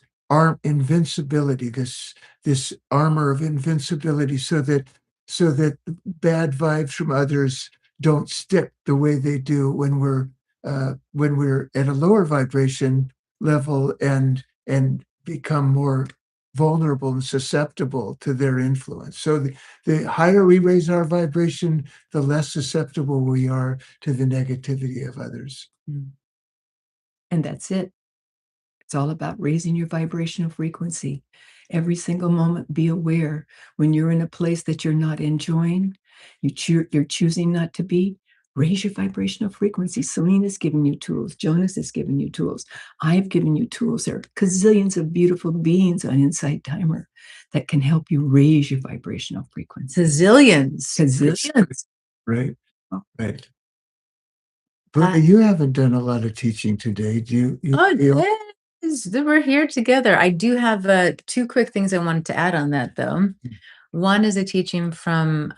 invincibility, this armor of invincibility, so that bad vibes from others don't stick the way they do when we're at a lower vibration level and become more vulnerable and susceptible to their influence. So the higher we raise our vibration, the less susceptible we are to the negativity of others. And that's it. It's all about raising your vibrational frequency. Every single moment, be aware when you're in a place that you're not enjoying, you're choosing not to be. Raise your vibrational frequency. Selena's giving you tools. Jonas has given you tools. I've given you tools. There are gazillions of beautiful beings on Insight Timer that can help you raise your vibrational frequency. Gazillions. Right. Oh. Right. But you haven't done a lot of teaching today. Do you? We're here together. I do have two quick things I wanted to add on that, though. One is a teaching from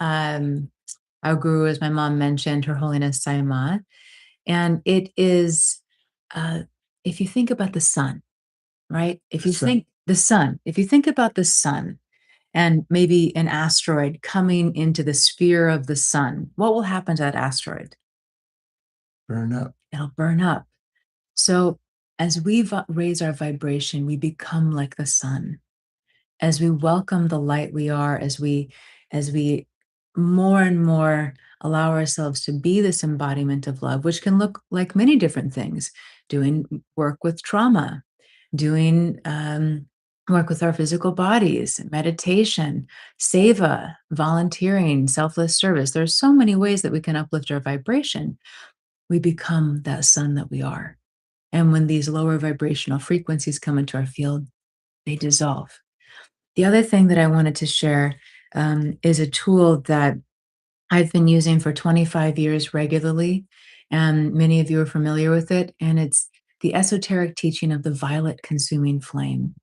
our guru, as my mom mentioned, Her Holiness Saima. And it is, if you think about the sun, right? If you think about the sun and maybe an asteroid coming into the sphere of the sun, what will happen to that asteroid? Burn up. It'll burn up. So as we raise our vibration, we become like the sun. As we welcome the light we are, as we more and more allow ourselves to be this embodiment of love, which can look like many different things: doing work with trauma, doing work with our physical bodies, meditation, seva, volunteering, selfless service. There's so many ways that we can uplift our vibration. We become that sun that we are. And when these lower vibrational frequencies come into our field, they dissolve. The other thing that I wanted to share is a tool that I've been using for 25 years regularly, and many of you are familiar with it, and it's the esoteric teaching of the violet consuming flame.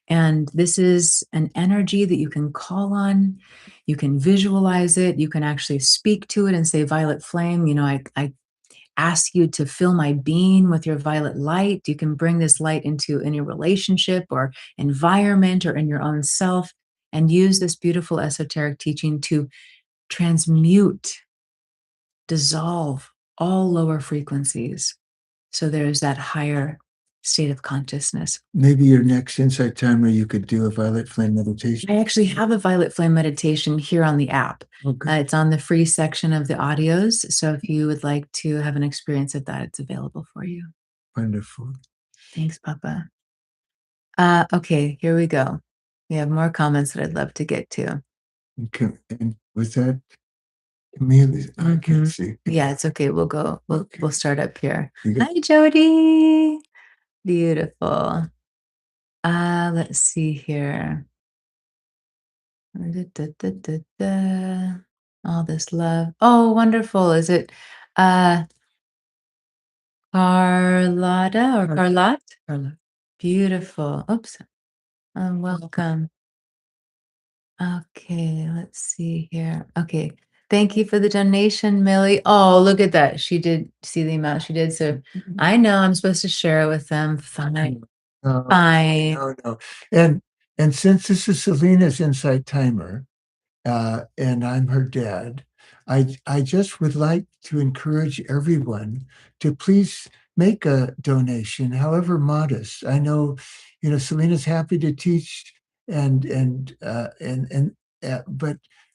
And this is an energy that you can call on, you can visualize it, you can actually speak to it and say, violet flame, I ask you to fill my being with your violet light. You can bring this light into any relationship or environment or in your own self, and use this beautiful esoteric teaching to transmute, dissolve all lower frequencies. So there's that higher state of consciousness. Maybe your next Insight Timer, you could do a violet flame meditation. I actually have a violet flame meditation here on the app. Okay. It's on the free section of the audios. So if you would like to have an experience of that, it's available for you. Wonderful. Thanks, Papa. Okay, here we go. We have more comments that I'd love to get to. Okay. And with that, Amelia, I can't see. Yeah, it's okay. We'll start up here. You got- Hi, Jody. Beautiful. Let's see here. All this love. Oh, wonderful. Is it Carlotta or Carlotte? Carla. Beautiful. Oops. Welcome. Okay, let's see here. Okay. Thank you for the donation, Millie. Oh, look at that. She did see the amount she did. So I know I'm supposed to share it with them. Fine. Fine. No. And since this is Selena's Insight Timer, and I'm her dad, I just would like to encourage everyone to please make a donation, however modest. I know, Selena's happy to teach, but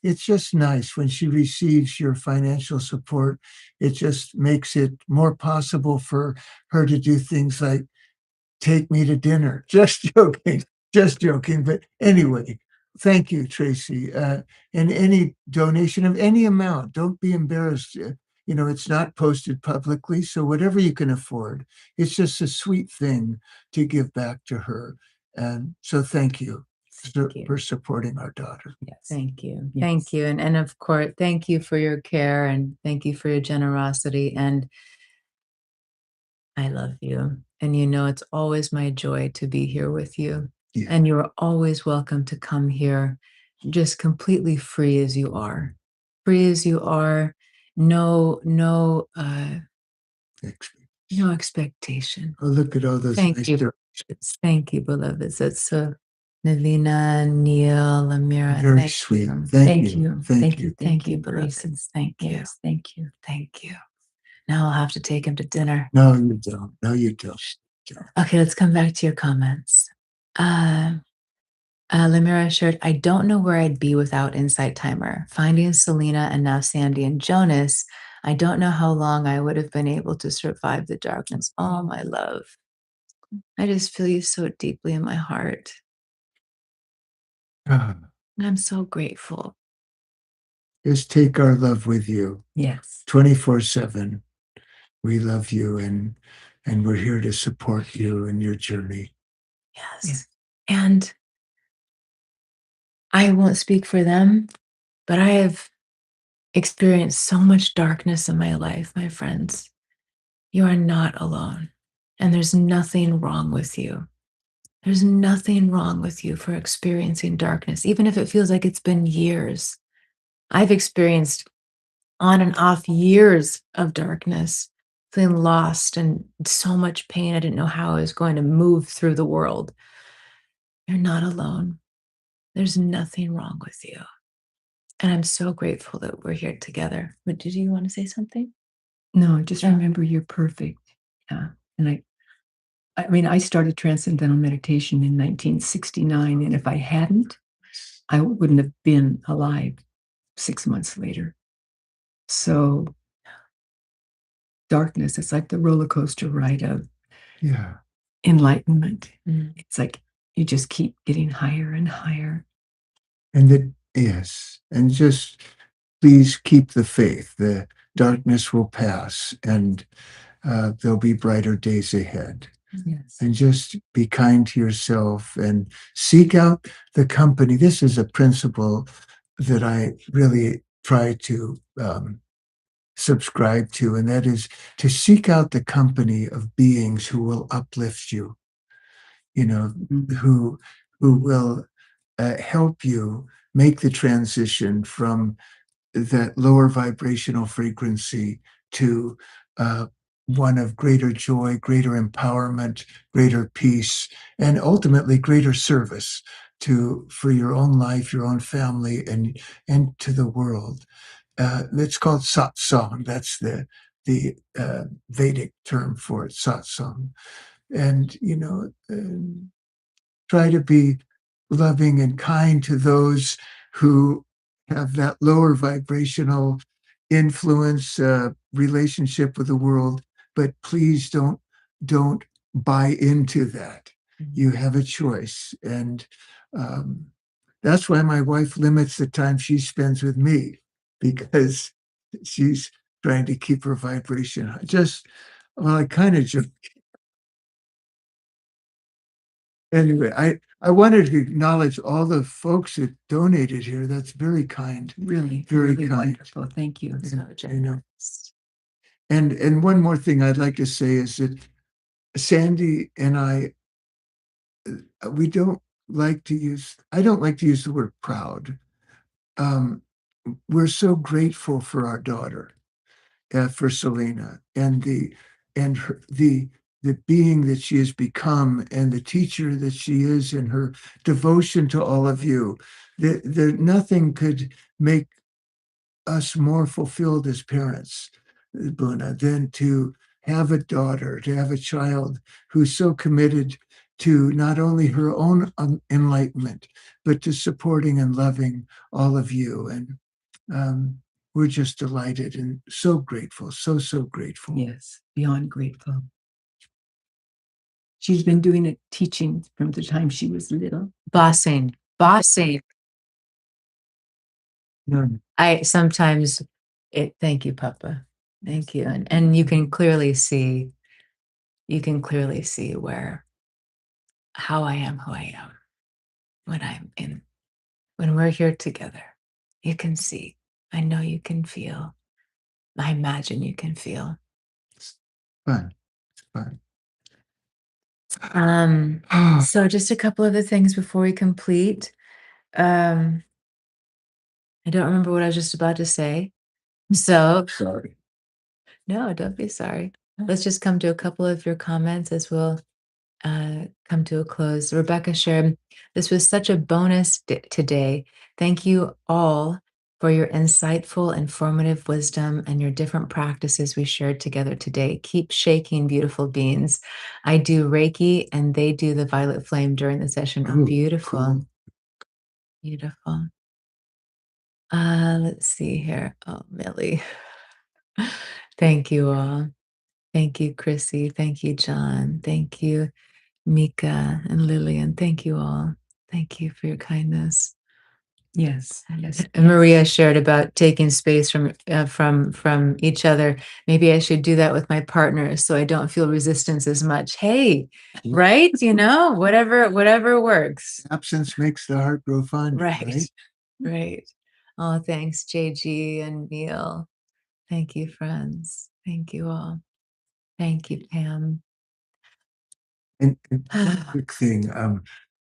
it's just nice when she receives your financial support. It just makes it more possible for her to do things like take me to dinner. Just joking, just joking. But anyway, thank you, Tracy. And any donation of any amount, don't be embarrassed. It's not posted publicly, so whatever you can afford, it's just a sweet thing to give back to her. And so thank you for supporting our daughter. Yes. Thank you. Yes. Thank you. And of course, thank you for your care and thank you for your generosity. And I love you. And it's always my joy to be here with you. Yeah. And you're always welcome to come here just completely free as you are. Free as you are. No No expectation. Oh, look at all those Thank nice you. directions. Thank you, beloveds. That's so Navina, Neil, Amira. Very Thank sweet. you. Thank you. Thank you. Thank you, Grace. beloveds. Thank you. Yes, thank you. Thank you. Now I'll have to take him to dinner. No, you don't. No, you don't. Okay, let's come back to your comments. Lemira shared, I don't know where I'd be without Insight Timer. Finding Selena and now Sandy and Jonas, I don't know how long I would have been able to survive the darkness. Oh, my love. I just feel you so deeply in my heart. Ah, And I'm so grateful. just take our love with you Yes. 24/7. We love you and we're here to support you in your journey. Yes. And I won't speak for them, but I have experienced so much darkness in my life, my friends. You are not alone. And there's nothing wrong with you. There's nothing wrong with you for experiencing darkness, even if it feels like it's been years. I've experienced on and off years of darkness, feeling lost and so much pain. I didn't know how I was going to move through the world. You're not alone. There's nothing wrong with you. And I'm so grateful that we're here together. But did you want to say something? No, just remember you're perfect. Yeah. And I mean, I started transcendental meditation in 1969, and if I hadn't, I wouldn't have been alive 6 months later. So darkness, it's like the roller coaster ride of Yeah. enlightenment. Mm. It's like you just keep getting higher and higher. And that, yes. And just please keep the faith. The darkness will pass and there'll be brighter days ahead. Yes. And just be kind to yourself and seek out the company. This is a principle that I really try to subscribe to, and that is to seek out the company of beings who will uplift you, Mhm. who will help you make the transition from that lower vibrational frequency to one of greater joy, greater empowerment, greater peace, and ultimately greater service to for your own life, your own family, and to the world. It's called satsang. That's the Vedic term for it, satsang. And try to be loving and kind to those who have that lower vibrational influence relationship with the world, but please don't buy into that. You have a choice, and um, that's why my wife limits the time she spends with me, because she's trying to keep her vibration high. Well, I kind of joke. Anyway, I wanted to acknowledge all the folks that donated here. That's very kind. Really, Very really kind. wonderful. Thank you. So generous. And one more thing I'd like to say is that Sandy and we don't like to use, I don't like to use the word proud. Um, we're so grateful for our daughter, for Selena, and the being that she has become, and the teacher that she is, and her devotion to all of you. Nothing could make us more fulfilled as parents, Buna, than to have a daughter, to have a child who's so committed to not only her own enlightenment, but to supporting and loving all of you. And we're just delighted and so grateful, so grateful. Yes, beyond grateful. She's been doing it, teaching from the time she was little. Bossing. No, I sometimes thank you, Papa. Thank you. And you can clearly see where how I am who I am when we're here together. You can see. I know you can feel. I imagine you can feel. it's fun. It's fun. So just a couple of the things before we complete. I don't remember what I was just about to say. So Sorry. no, don't be sorry. let's just come to a couple of your comments as we'll come to a close. Rebecca shared, this was such a bonus today. Thank you all for your insightful, informative wisdom and your different practices we shared together today. Keep shaking, beautiful beings. I do Reiki and they do the violet flame during the session. Oh, beautiful. Cool. Beautiful. Let's see here. Oh, Millie. Thank you all. Thank you, Chrissy. Thank you, John. Thank you, Mika and Lillian. Thank you all. Thank you for your kindness. Yes. Yes. And Maria shared about taking space from each other. Maybe I should do that with my partner so I don't feel resistance as much. Hey, right? You know, whatever works. Absence makes the heart grow fonder, right? Right. Oh, thanks, JG and Neil. Thank you, friends. Thank you all. Thank you, Pam. And one quick thing,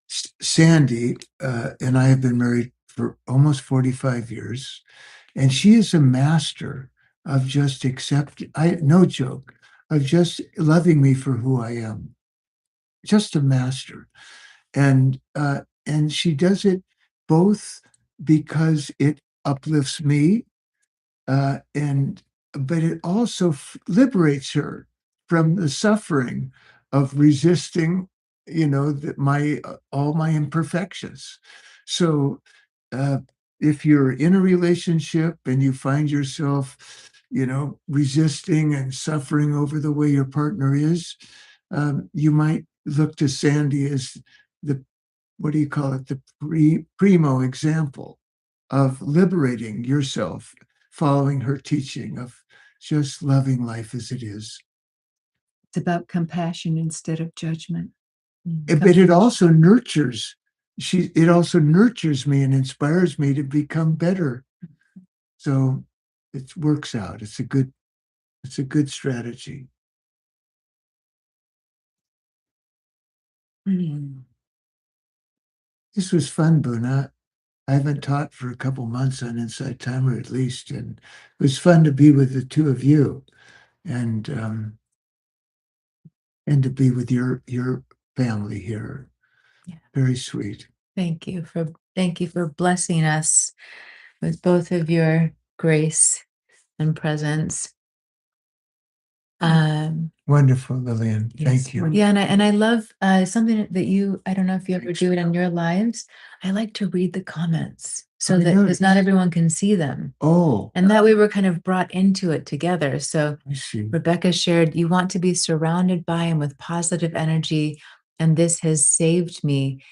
Sandy and I have been married for almost 45 years, and she is a master of just no joke, of just loving me for who I am. Just a master. And she does it both because it uplifts me, and but it also liberates her from the suffering of resisting, that my all my imperfections. So, uh, if you're in a relationship and you find yourself, resisting and suffering over the way your partner is, you might look to Sandy as the what do you call it, the primo example of liberating yourself, following her teaching of just loving life as it is. It's about compassion instead of judgment. But it also nurtures. It also nurtures me and inspires me to become better. So it works out. It's a good strategy. Mm. This was fun, Buna. I haven't taught for a couple months on Inside Timer at least, and it was fun to be with the two of you, and to be with your family here. Yeah. Very sweet. Thank you for blessing us with both of your grace and presence. Wonderful, Lillian. Yes, Thank you. Yeah, and I love something that I don't know if you ever do it in your lives. I like to read the comments so that because not everyone can see them. Oh, And that way we're kind of brought into it together. So I see. Rebecca shared, you want to be surrounded by and with positive energy. And this has saved me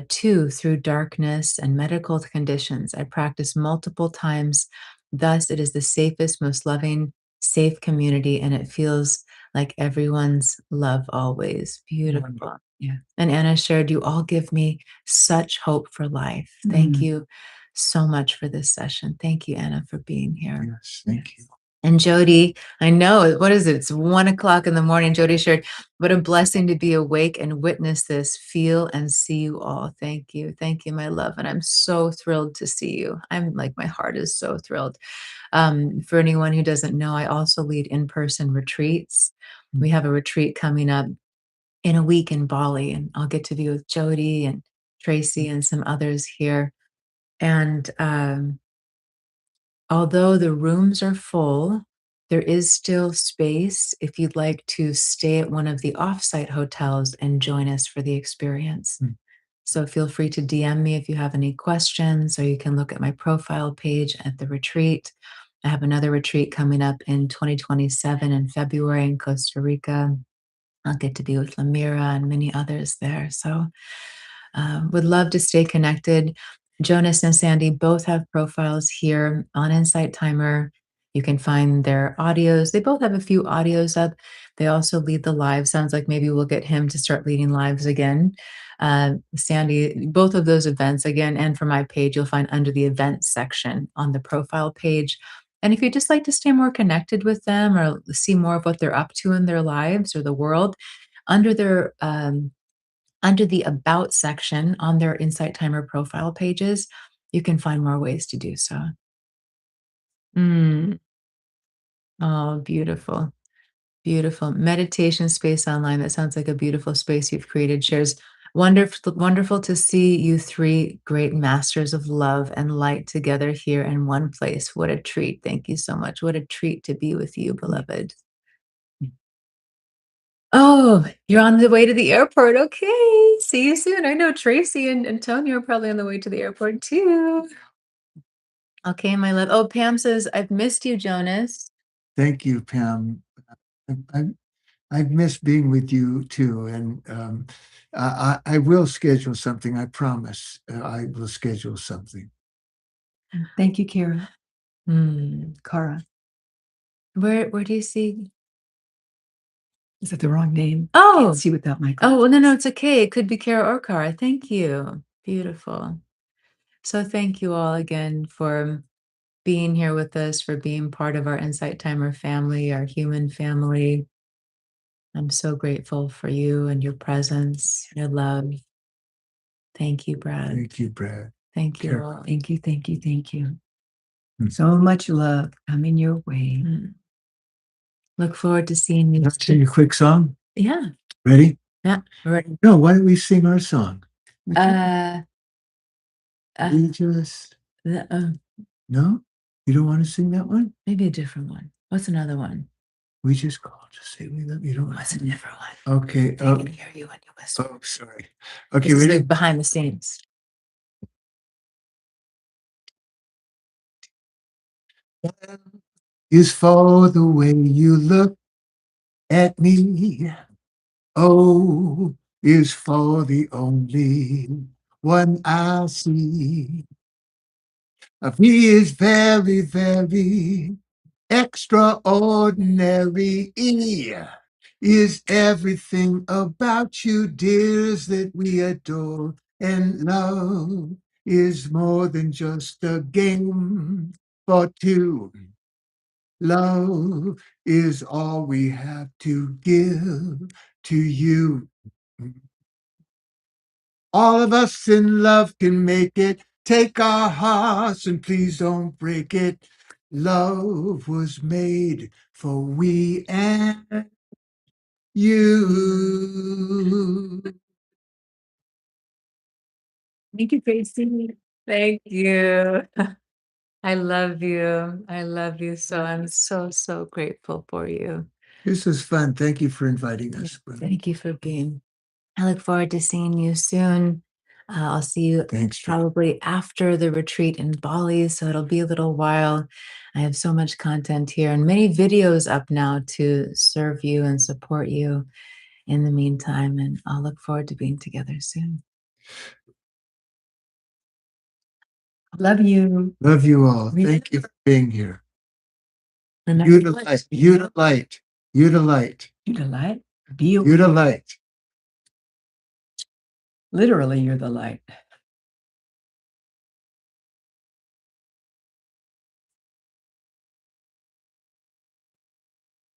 too through darkness and medical conditions. I practice multiple times. Thus, it is the safest, most loving, safe community. And it feels like everyone's love always. Beautiful. Yeah. And Anna shared, you all give me such hope for life. Thank you so much for this session. Thank you, Anna, for being here. Yes, thank you. And Jody, I know, what is it? It's 1:00 in the morning. Jody shared, what a blessing to be awake and witness this, feel and see you all. Thank you. Thank you, my love. And I'm so thrilled to see you. I'm like, my heart is so thrilled. For anyone who doesn't know, I also lead in-person retreats. We have a retreat coming up in a week in Bali, and I'll get to be with Jody and Tracy and some others here. And although the rooms are full, there is still space if you'd like to stay at one of the offsite hotels and join us for the experience. So feel free to DM me if you have any questions, or you can look at my profile page at the retreat. I have another retreat coming up in 2027 in February in Costa Rica. I'll get to be with Lamira and many others there. So would love to stay connected. Jonas and Sandy both have profiles here on Insight Timer. You can find their audios. They both have a few audios up. They also lead the live. Sounds like maybe we'll get him to start leading lives again. Sandy, both of those events again, and for my page, you'll find under the events section on the profile page. And if you'd just like to stay more connected with them or see more of what they're up to in their lives or the world, under their under the About section on their Insight Timer profile pages, you can find more ways to do so. Oh, beautiful. Beautiful. Meditation space online. That sounds like a beautiful space you've created. Shares wonderful, wonderful to see you three great masters of love and light together here in one place. What a treat. Thank you so much. What a treat to be with you, beloved. Oh, you're on the way to the airport. Okay. See you soon. I know Tracy and Antonio are probably on the way to the airport too. Okay, my love. Oh, Pam says, I've missed you, Jonas. Thank you, Pam. I've missed being with you too, and I will schedule something. I promise. I will schedule something. Thank you, Kara. Kara. Where do you see? Is that the wrong name? Oh, Can't see without my glasses. oh, well, no, it's okay. It could be Kara or Kara. Thank you. Beautiful. So thank you all again for being here with us, for being part of our Insight Timer family, our human family. I'm so grateful for you and your presence, your love. Thank you, Brad. Thank you, Brad. Thank you Kara. all. Thank you, thank you, thank you. So much love coming your way. Look forward to seeing you. Can I sing a quick song? Yeah. Ready? Yeah. Ready. No, why don't we sing our song? We just no? You don't want to sing that one? Maybe a different one. What's another one? We just called to say we love you. Don't What's a different one? Okay. They can hear you when you whisper. Oh, sorry. Okay, This is ready? like behind the scenes. Is for the way you look at me. O is for the only one I see. He is very, very extraordinary. E is everything about you, dears, that we adore. And love is more than just a game for two. Love is all we have to give to you. All of us in love can make it. Take our hearts and please don't break it. Love was made for we and you. Thank you, Tracy. Thank you. I love you. I love you so. I'm so, so grateful for you. This was fun. Thank you for inviting us. Thank you for being. I look forward to seeing you soon. I'll see you probably after the retreat in Bali, so it'll be a little while. I have so much content here and many videos up now to serve you and support you in the meantime, and I'll look forward to being together soon. Love you. Love you all. Thank you for being here. Remember, You the light. You the light. You the light. You the light. Be You the light. literally, you're the light.